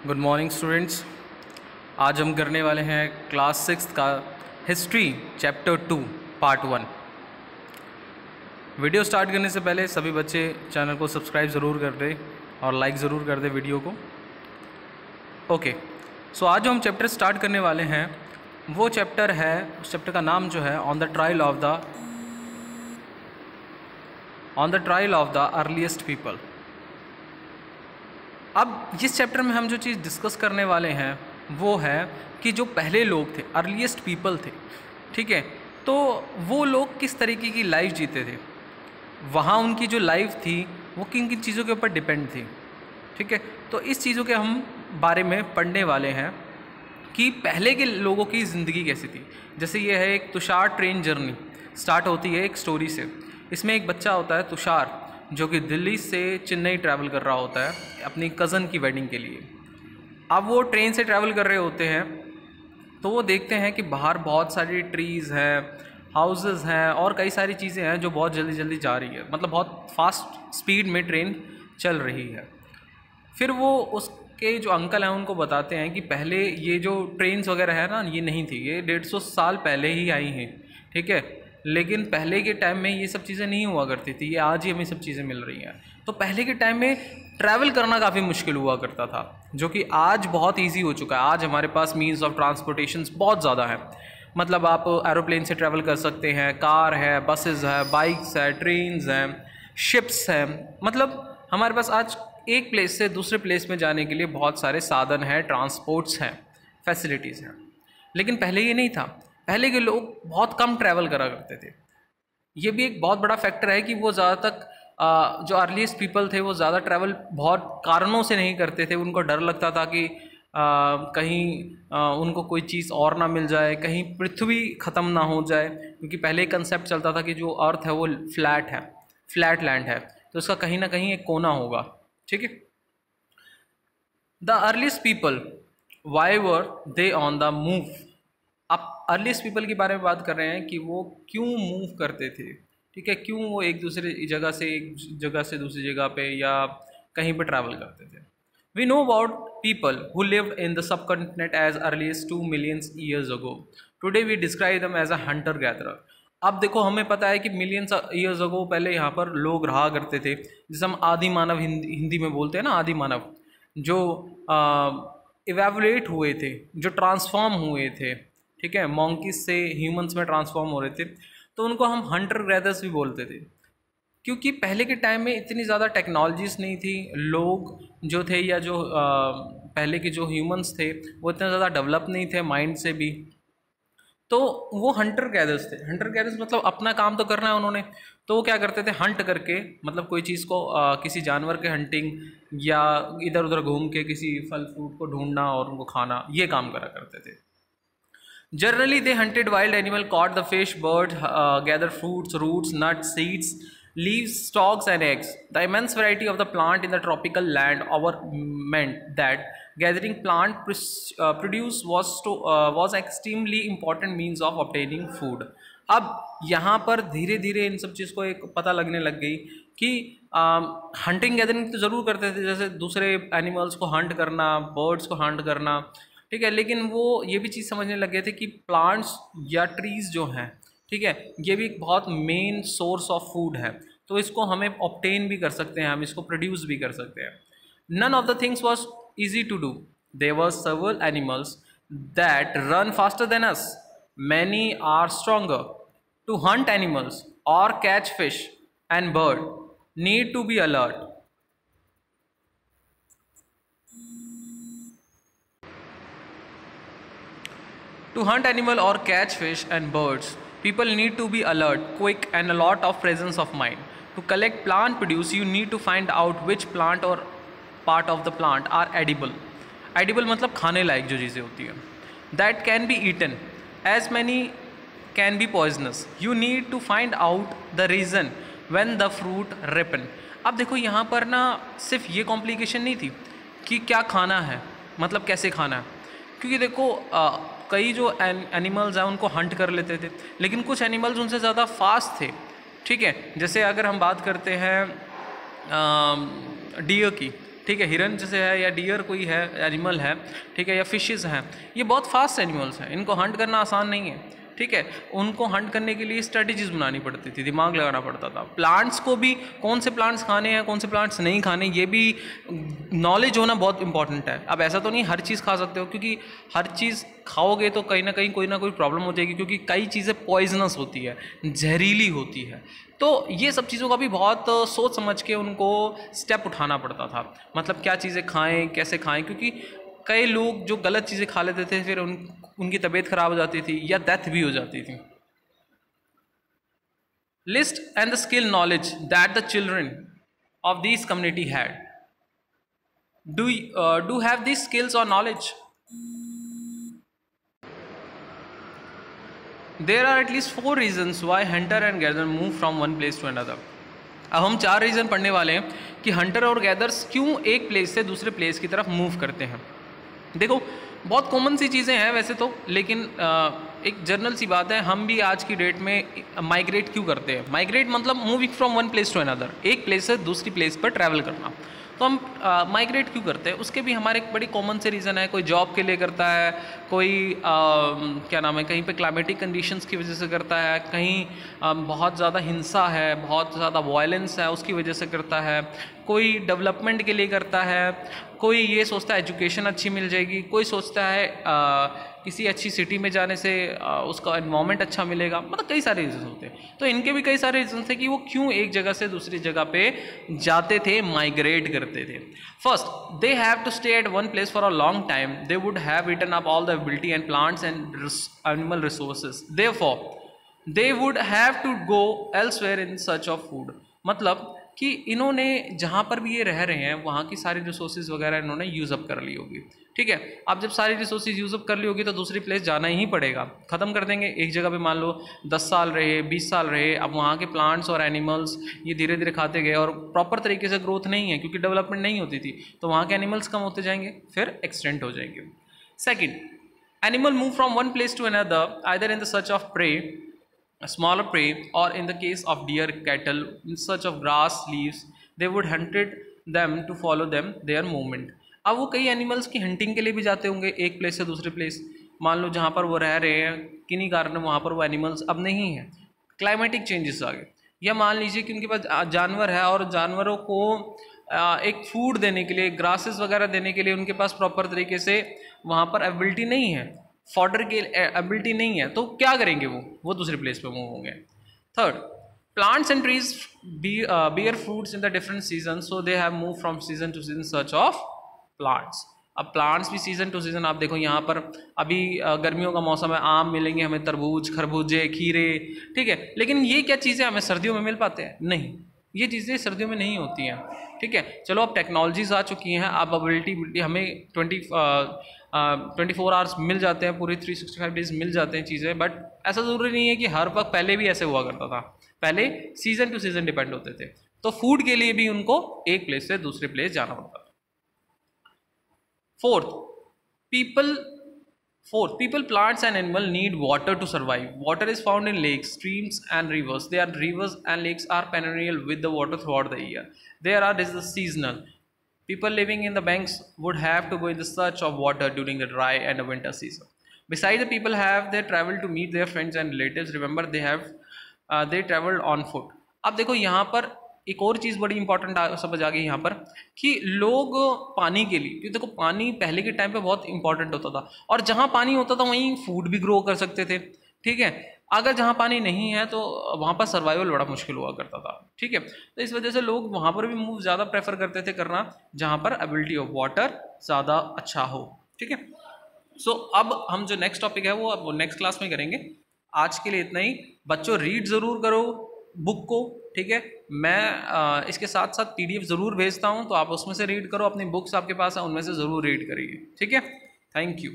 Good morning students. आज हम करने वाले हैं क्लास 6 का history chapter 2 part 1। Video start करने से पहले सभी बच्चे चैनल को सब्सक्राइब ज़रूर कर दें और लाइक ज़रूर कर दें वीडियो को। ओके, सो आज जो हम चैप्टर स्टार्ट करने वाले हैं वो चैप्टर है, उस चैप्टर का नाम जो है on the trial of the earliest people. अब जिस चैप्टर में हम जो चीज़ डिस्कस करने वाले हैं वो है कि जो पहले लोग थे, अर्लीस्ट पीपल थे, ठीक है, तो वो लोग किस तरीके की लाइफ जीते थे, वहाँ उनकी जो लाइफ थी वो किन किन चीज़ों के ऊपर डिपेंड थी, ठीक है। तो इस चीज़ों के हम बारे में पढ़ने वाले हैं कि पहले के लोगों की ज़िंदगी कैसी थी। जैसे ये है एक तुषार ट्रेन जर्नी, स्टार्ट होती है एक स्टोरी से। इसमें एक बच्चा होता है तुषार, जो कि दिल्ली से चेन्नई ट्रैवल कर रहा होता है अपनी कज़न की वेडिंग के लिए। अब वो ट्रेन से ट्रैवल कर रहे होते हैं तो वो देखते हैं कि बाहर बहुत सारी ट्रीज़ हैं, हाउसेस हैं और कई सारी चीज़ें हैं जो बहुत जल्दी जल्दी जा रही है, मतलब बहुत फास्ट स्पीड में ट्रेन चल रही है। फिर वो उसके जो अंकल हैं उनको बताते हैं कि पहले ये जो ट्रेन्स वगैरह है ना, ये नहीं थी, ये 150 साल पहले ही आई हैं, ठीक है, लेकिन पहले के टाइम में ये सब चीज़ें नहीं हुआ करती थी, ये आज ही हमें सब चीज़ें मिल रही हैं। तो पहले के टाइम में ट्रैवल करना काफ़ी मुश्किल हुआ करता था, जो कि आज बहुत इजी हो चुका है। आज हमारे पास मीन्स ऑफ ट्रांसपोर्टेशन बहुत ज़्यादा है, मतलब आप एरोप्लेन से ट्रैवल कर सकते हैं, कार है, बसेस है, बाइक्स है, ट्रेन्स हैं, शिप्स हैं, मतलब हमारे पास आज एक प्लेस से दूसरे प्लेस में जाने के लिए बहुत सारे साधन हैं, ट्रांसपोर्ट्स हैं, फैसिलिटीज़ हैं। लेकिन पहले ये नहीं था, पहले के लोग बहुत कम ट्रैवल करा करते थे। ये भी एक बहुत बड़ा फैक्टर है कि वो ज़्यादा तक जो अर्लीस्ट पीपल थे वो ज़्यादा ट्रैवल बहुत कारणों से नहीं करते थे। उनको डर लगता था कि कहीं उनको कोई चीज़ और ना मिल जाए, कहीं पृथ्वी ख़त्म ना हो जाए, क्योंकि पहले एक कंसेप्ट चलता था कि जो अर्थ है वो फ्लैट लैंड है, तो उसका कहीं ना कहीं एक कोना होगा, ठीक है। The earliest people, why were they on the move. आप अर्लीस्ट पीपल के बारे में बात कर रहे हैं कि वो क्यों मूव करते थे, ठीक है, क्यों वो एक जगह से दूसरी जगह पे या कहीं पे ट्रैवल करते थे। We know about people who lived in the subcontinent as early as 2 million years ago. Today we describe them as a hunter gatherer. अब देखो, हमें पता है कि मिलियंस ईयर्स अगो पहले यहाँ पर लोग रहा करते थे, जिसे हम आदि मानव हिंदी में बोलते हैं ना, आदि मानव, जो इवेवोरेट हुए थे, जो ट्रांसफॉर्म हुए थे, ठीक है, मॉन्कीज से ह्यूमंस में ट्रांसफॉर्म हो रहे थे, तो उनको हम हंटर गैदर्स भी बोलते थे, क्योंकि पहले के टाइम में इतनी ज़्यादा टेक्नोलॉजीज़ नहीं थी। लोग जो थे या जो पहले के जो ह्यूमंस थे वो इतने ज़्यादा डेवलप नहीं थे माइंड से भी, तो वो हंटर गैदर्स थे। हंटर गैदर्स मतलब अपना काम तो करना है उन्होंने, तो वो क्या करते थे, हंट करके, मतलब कोई चीज़ को किसी जानवर के हंटिंग या इधर उधर घूम के किसी फल फ्रूट को ढूंढना और उनको खाना, ये काम करा करते थे। Generally, they hunted wild animal, caught the fish, birds, gathered fruits, roots, nuts, seeds, leaves, stalks, and eggs. The immense variety of the plant in the tropical land over meant that gathering plant produce was extremely important means of obtaining food. अब यहाँ पर धीरे धीरे इन सब चीज़ को एक पता लगने लग गई कि हंटिंग गैदरिंग तो ज़रूर करते थे, जैसे दूसरे एनिमल्स को हंट करना, बर्ड्स को हंट करना, ठीक है, लेकिन वो ये भी चीज़ समझने लग गए थे कि प्लांट्स या ट्रीज़ जो हैं, ठीक है, ये भी एक बहुत मेन सोर्स ऑफ फूड है, तो इसको हमें ऑब्टेन भी कर सकते हैं, हम इसको प्रोड्यूस भी कर सकते हैं। None of the things was easy to do. There were several animals that run faster than us, many are stronger. To hunt animals और catch fish and bird need to be alert. To hunt animal or catch fish and birds, people need to be alert, quick, and a lot of presence of mind. To collect plant produce, you need to find out which plant or part of the plant are edible. Edible मतलब खाने लायक जो चीज़ें होती हैं. That can be eaten. As many can be poisonous. You need to find out the reason when the fruit ripen. अब देखो, यहाँ पर ना सिर्फ ये कॉम्प्लिकेशन नहीं थी कि क्या खाना है, मतलब कैसे खाना है, क्योंकि देखो कई जो एनिमल्स हैं उनको हंट कर लेते थे, लेकिन कुछ एनिमल्स उनसे ज़्यादा फास्ट थे, ठीक है। जैसे अगर हम बात करते हैं डियर की, ठीक है, हिरन जैसे है या डियर कोई है एनिमल है, ठीक है, या फिशेस हैं, ये बहुत फास्ट एनिमल्स हैं, इनको हंट करना आसान नहीं है। ठीक है, उनको हंट करने के लिए स्ट्रेटजीज बनानी पड़ती थी, दिमाग लगाना पड़ता था। प्लांट्स को भी कौन से प्लांट्स खाने हैं कौन से प्लांट्स नहीं खाने, ये भी नॉलेज होना बहुत इंपॉर्टेंट है। अब ऐसा तो नहीं हर चीज़ खा सकते हो, क्योंकि हर चीज़ खाओगे तो कहीं ना कोई प्रॉब्लम हो जाएगी, क्योंकि कई चीज़ें पॉइजनस होती है, जहरीली होती है। तो ये सब चीज़ों का भी बहुत सोच समझ के उनको स्टेप उठाना पड़ता था, मतलब क्या चीज़ें खाएं कैसे खाएं, क्योंकि कई लोग जो गलत चीज़ें खा लेते थे फिर उनकी तबीयत खराब हो जाती थी या डेथ भी हो जाती थी। List and the skill knowledge that the children of this community had, do have this skills और knowledge? There are at least 4 reasons why hunter and gather move from one place to another। अब हम 4 reason पढ़ने वाले हैं कि Hunter और gathers क्यों एक प्लेस से दूसरे प्लेस की तरफ मूव करते हैं। देखो बहुत कॉमन सी चीज़ें हैं वैसे तो, लेकिन एक जनरल सी बात है, हम भी आज की डेट में माइग्रेट क्यों करते हैं। माइग्रेट मतलब moving from one place to another, एक प्लेस से दूसरी प्लेस पर ट्रैवल करना। तो हम माइग्रेट क्यों करते हैं, उसके भी हमारे एक बड़ी कॉमन से रीज़न है। कोई जॉब के लिए करता है, कोई क्या नाम है, कहीं पे क्लाइमेटिक कंडीशंस की वजह से करता है, कहीं बहुत ज़्यादा हिंसा है, बहुत ज़्यादा वायलेंस है उसकी वजह से करता है, कोई डेवलपमेंट के लिए करता है, कोई ये सोचता है एजुकेशन अच्छी मिल जाएगी, कोई सोचता है किसी अच्छी सिटी में जाने से उसका एनवायरनमेंट अच्छा मिलेगा, मतलब कई सारे रीज़न होते हैं। तो इनके भी कई सारे रीज़न थे कि वो क्यों एक जगह से दूसरी जगह पे जाते थे, माइग्रेट करते थे। First, they have to stay at one place for a long time, they would have eaten up all the ability and plants and animal resources, therefore they would have to go elsewhere in search of food. मतलब कि इन्होंने जहाँ पर भी ये रह रहे हैं वहाँ की सारी रिसोर्सेज वगैरह इन्होंने यूज़अप कर ली होगी। ठीक है, अब जब सारी रिसोर्सेज यूज़अप कर ली होगी तो दूसरी प्लेस जाना ही पड़ेगा, ख़त्म कर देंगे। एक जगह पे मान लो 10 साल रहे, 20 साल रहे, अब वहाँ के प्लांट्स और एनिमल्स ये धीरे धीरे खाते गए और प्रॉपर तरीके से ग्रोथ नहीं है क्योंकि डेवलपमेंट नहीं होती थी, तो वहाँ के एनिमल्स कम होते जाएंगे, फिर एक्सटेंट हो जाएंगे। Second, animal move from one place to another either in the search of prey, a smaller prey, or in the case of deer, cattle, in search of grass, leaves, they would hunted them to follow them their movement। अब वो कई animals की hunting के लिए भी जाते होंगे एक प्लेस से दूसरे प्लेस। मान लो जहाँ पर वो रह रहे हैं किन्हीं कारण वहाँ पर वो एनिमल्स अब नहीं है, क्लाइमेटिक चेंजेस आ गए, या मान लीजिए कि उनके पास जानवर है और जानवरों को एक फूड देने के लिए, ग्रासेस वगैरह देने के लिए उनके पास प्रॉपर तरीके से वहाँ पर एबिलिटी नहीं है, फॉडर की एबिलिटी नहीं है, तो क्या करेंगे वो दूसरे प्लेस पे मूव होंगे। Third, plants and trees bear fruits in the different season, so they have move from season to season search of plants. अब प्लांट्स भी सीजन टू सीजन, आप देखो यहाँ पर अभी गर्मियों का मौसम है, आम मिलेंगे हमें, तरबूज, खरबूजे, खीरे, ठीक है, लेकिन ये क्या चीज़ें हमें सर्दियों में मिल पाते हैं? नहीं, ये चीज़ें सर्दियों में नहीं होती हैं। ठीक है, चलो अब टेक्नोलॉजीज आ चुकी हैं, अब अबिलिटी हमें 24 आवर्स मिल जाते हैं, पूरी 365 डेज मिल जाते हैं चीज़ें, बट ऐसा ज़रूरी नहीं है कि हर वक्त, पहले भी ऐसे हुआ करता था, पहले सीज़न टू सीज़न डिपेंड होते थे, तो फूड के लिए भी उनको एक प्लेस से दूसरे प्लेस जाना पड़ता था। Fourth, people, plants and animals need water to survive. Water is found in lakes, streams and rivers. Rivers and lakes are perennial with the water throughout the year. This is seasonal. People living in the banks would have to go in the search of water during the dry and the winter season. Besides, the people have their travel to meet their friends and relatives. Remember, they traveled on foot. अब देखो यहाँ पर एक और चीज़ बड़ी important समझ आ गई यहाँ पर कि लोग पानी के लिए, क्योंकि देखो पानी पहले के टाइम पे बहुत इंपॉर्टेंट होता था, और जहाँ पानी होता था वहीं फूड भी ग्रो कर सकते थे। ठीक है, अगर जहाँ पानी नहीं है तो वहाँ पर सर्वाइवल बड़ा मुश्किल हुआ करता था। ठीक है, तो इस वजह से लोग वहाँ पर भी मूव ज़्यादा प्रेफर करते थे करना जहाँ पर एबिलिटी ऑफ वाटर ज़्यादा अच्छा हो। ठीक है, सो अब हम जो नेक्स्ट टॉपिक है वो अब नेक्स्ट क्लास में करेंगे। आज के लिए इतना ही। बच्चों रीड ज़रूर करो बुक को, ठीक है, मैं इसके साथ साथ PDF ज़रूर भेजता हूँ, तो आप उसमें से रीड करो, अपनी बुक्स आपके पास है उनमें से ज़रूर रीड करिए। ठीक है, थैंक यू।